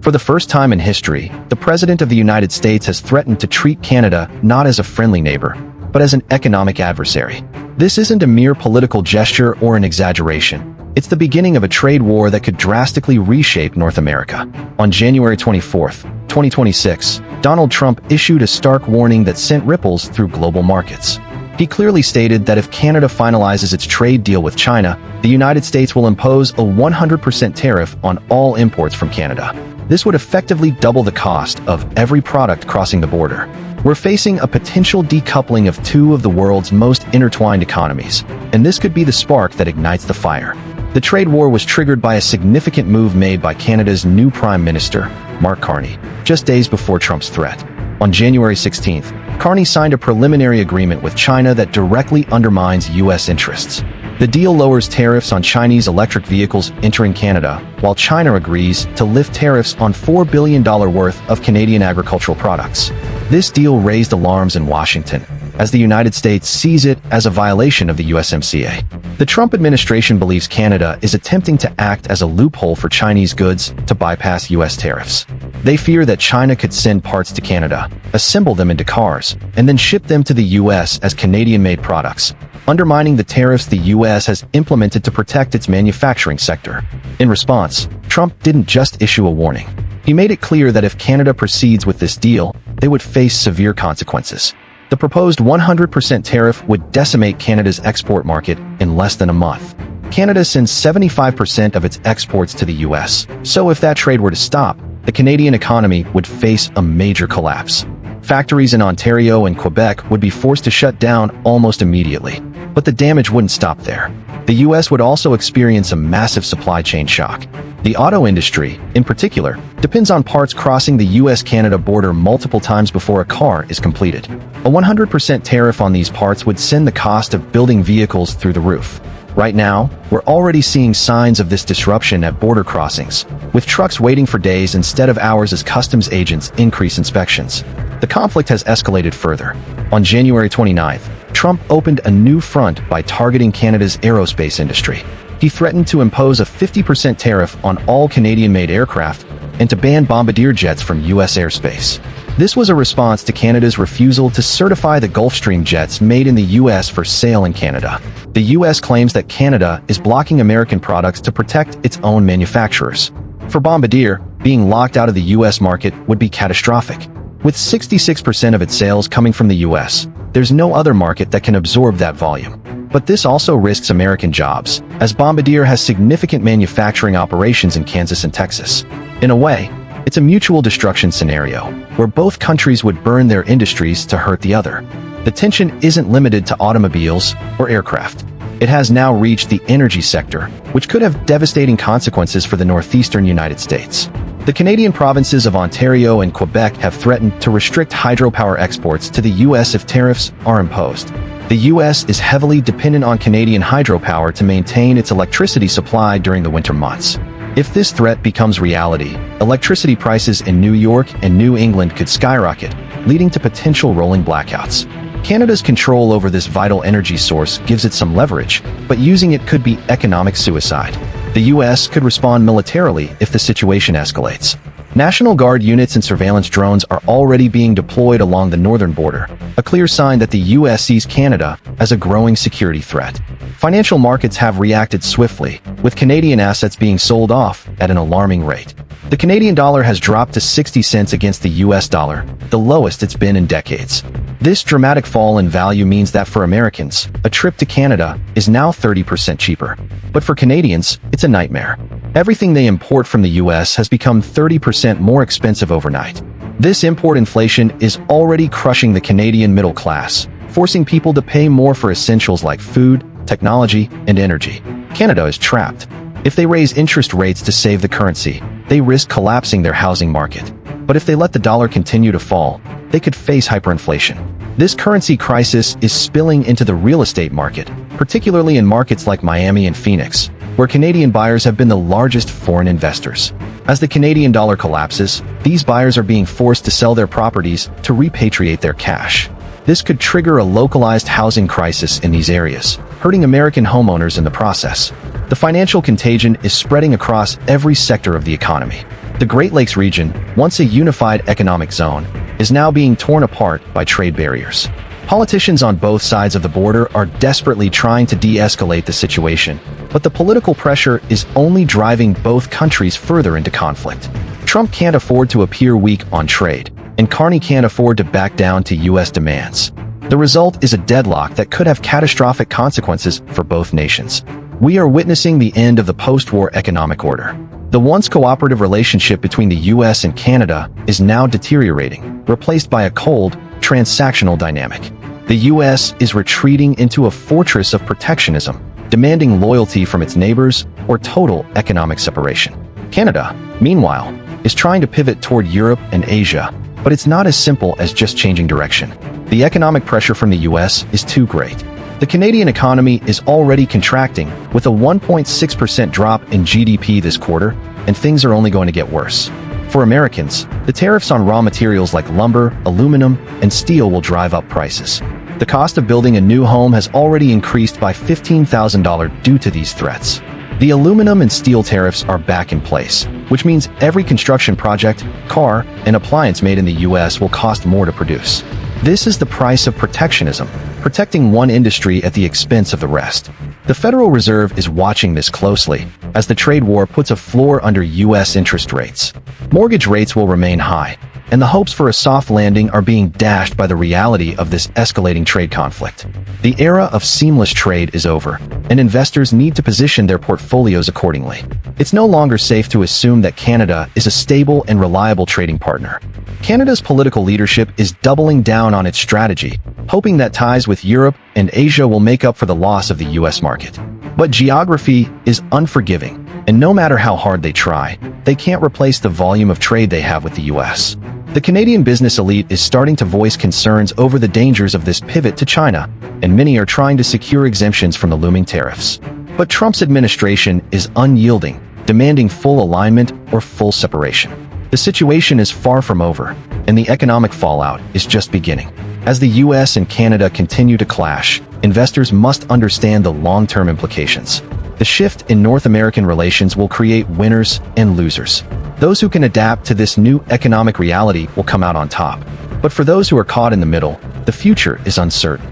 For the first time in history, the President of the United States has threatened to treat Canada not as a friendly neighbor, but as an economic adversary. This isn't a mere political gesture or an exaggeration. It's the beginning of a trade war that could drastically reshape North America. On January 24, 2026, Donald Trump issued a stark warning that sent ripples through global markets. He clearly stated that if Canada finalizes its trade deal with China, the United States will impose a 100% tariff on all imports from Canada. This would effectively double the cost of every product crossing the border. We're facing a potential decoupling of two of the world's most intertwined economies, and this could be the spark that ignites the fire. The trade war was triggered by a significant move made by Canada's new Prime Minister, Mark Carney, just days before Trump's threat. On January 16th, Carney signed a preliminary agreement with China that directly undermines U.S. interests. The deal lowers tariffs on Chinese electric vehicles entering Canada, while China agrees to lift tariffs on $4 billion worth of Canadian agricultural products. This deal raised alarms in Washington, as the United States sees it as a violation of the USMCA. The Trump administration believes Canada is attempting to act as a loophole for Chinese goods to bypass U.S. tariffs. They fear that China could send parts to Canada, assemble them into cars, and then ship them to the U.S. as Canadian-made products, undermining the tariffs the U.S. has implemented to protect its manufacturing sector. In response, Trump didn't just issue a warning. He made it clear that if Canada proceeds with this deal, they would face severe consequences. The proposed 100% tariff would decimate Canada's export market in less than a month. Canada sends 75% of its exports to the U.S., so if that trade were to stop, the Canadian economy would face a major collapse. Factories in Ontario and Quebec would be forced to shut down almost immediately. But the damage wouldn't stop there. The U.S. would also experience a massive supply chain shock. The auto industry, in particular, depends on parts crossing the U.S.-Canada border multiple times before a car is completed. A 100% tariff on these parts would send the cost of building vehicles through the roof. Right now, we're already seeing signs of this disruption at border crossings, with trucks waiting for days instead of hours as customs agents increase inspections. The conflict has escalated further. On January 29th, Trump opened a new front by targeting Canada's aerospace industry. He threatened to impose a 50% tariff on all Canadian-made aircraft and to ban bombardier jets from U.S. airspace. This was a response to Canada's refusal to certify the Gulfstream jets made in the U.S. for sale in Canada. The U.S. claims that Canada is blocking American products to protect its own manufacturers. For Bombardier, being locked out of the U.S. market would be catastrophic. With 66% of its sales coming from the U.S., there's no other market that can absorb that volume. But this also risks American jobs, as Bombardier has significant manufacturing operations in Kansas and Texas. In a way, it's a mutual destruction scenario, where both countries would burn their industries to hurt the other. The tension isn't limited to automobiles or aircraft. It has now reached the energy sector, which could have devastating consequences for the northeastern United States. The Canadian provinces of Ontario and Quebec have threatened to restrict hydropower exports to the U.S. if tariffs are imposed. The U.S. is heavily dependent on Canadian hydropower to maintain its electricity supply during the winter months. If this threat becomes reality, electricity prices in New York and New England could skyrocket, leading to potential rolling blackouts. Canada's control over this vital energy source gives it some leverage, but using it could be economic suicide. The U.S. could respond militarily if the situation escalates. National Guard units and surveillance drones are already being deployed along the northern border, a clear sign that the U.S. sees Canada as a growing security threat. Financial markets have reacted swiftly, with Canadian assets being sold off at an alarming rate. The Canadian dollar has dropped to 60 cents against the U.S. dollar, the lowest it's been in decades. This dramatic fall in value means that for Americans, a trip to Canada is now 30% cheaper. But for Canadians, it's a nightmare. Everything they import from the U.S. has become 30% more expensive overnight. This import inflation is already crushing the Canadian middle class, forcing people to pay more for essentials like food, technology, and energy. Canada is trapped. If they raise interest rates to save the currency, they risk collapsing their housing market. But if they let the dollar continue to fall, they could face hyperinflation. This currency crisis is spilling into the real estate market, particularly in markets like Miami and Phoenix, where Canadian buyers have been the largest foreign investors. As the Canadian dollar collapses, these buyers are being forced to sell their properties to repatriate their cash. This could trigger a localized housing crisis in these areas, hurting American homeowners in the process. The financial contagion is spreading across every sector of the economy. The Great Lakes region, once a unified economic zone, is now being torn apart by trade barriers. Politicians on both sides of the border are desperately trying to de-escalate the situation, but the political pressure is only driving both countries further into conflict. Trump can't afford to appear weak on trade, and Carney can't afford to back down to U.S. demands. The result is a deadlock that could have catastrophic consequences for both nations. We are witnessing the end of the post-war economic order. The once cooperative relationship between the U.S. and Canada is now deteriorating, replaced by a cold, transactional dynamic. The U.S. is retreating into a fortress of protectionism, demanding loyalty from its neighbors or total economic separation. Canada, meanwhile, is trying to pivot toward Europe and Asia, but it's not as simple as just changing direction. The economic pressure from the U.S. is too great. The Canadian economy is already contracting, with a 1.6% drop in GDP this quarter, and things are only going to get worse. For Americans, the tariffs on raw materials like lumber, aluminum, and steel will drive up prices. The cost of building a new home has already increased by $15,000 due to these threats. The aluminum and steel tariffs are back in place, which means every construction project, car, and appliance made in the U.S. will cost more to produce. This is the price of protectionism, protecting one industry at the expense of the rest. The Federal Reserve is watching this closely, as the trade war puts a floor under U.S. interest rates. Mortgage rates will remain high, and the hopes for a soft landing are being dashed by the reality of this escalating trade conflict. The era of seamless trade is over, and investors need to position their portfolios accordingly. It's no longer safe to assume that Canada is a stable and reliable trading partner. Canada's political leadership is doubling down on its strategy, hoping that ties with Europe and Asia will make up for the loss of the U.S. market. But geography is unforgiving, and no matter how hard they try, they can't replace the volume of trade they have with the U.S. The Canadian business elite is starting to voice concerns over the dangers of this pivot to China, and many are trying to secure exemptions from the looming tariffs. But Trump's administration is unyielding, demanding full alignment or full separation. The situation is far from over, and the economic fallout is just beginning. As the U.S. and Canada continue to clash, investors must understand the long-term implications. The shift in North American relations will create winners and losers. Those who can adapt to this new economic reality will come out on top. But for those who are caught in the middle, the future is uncertain.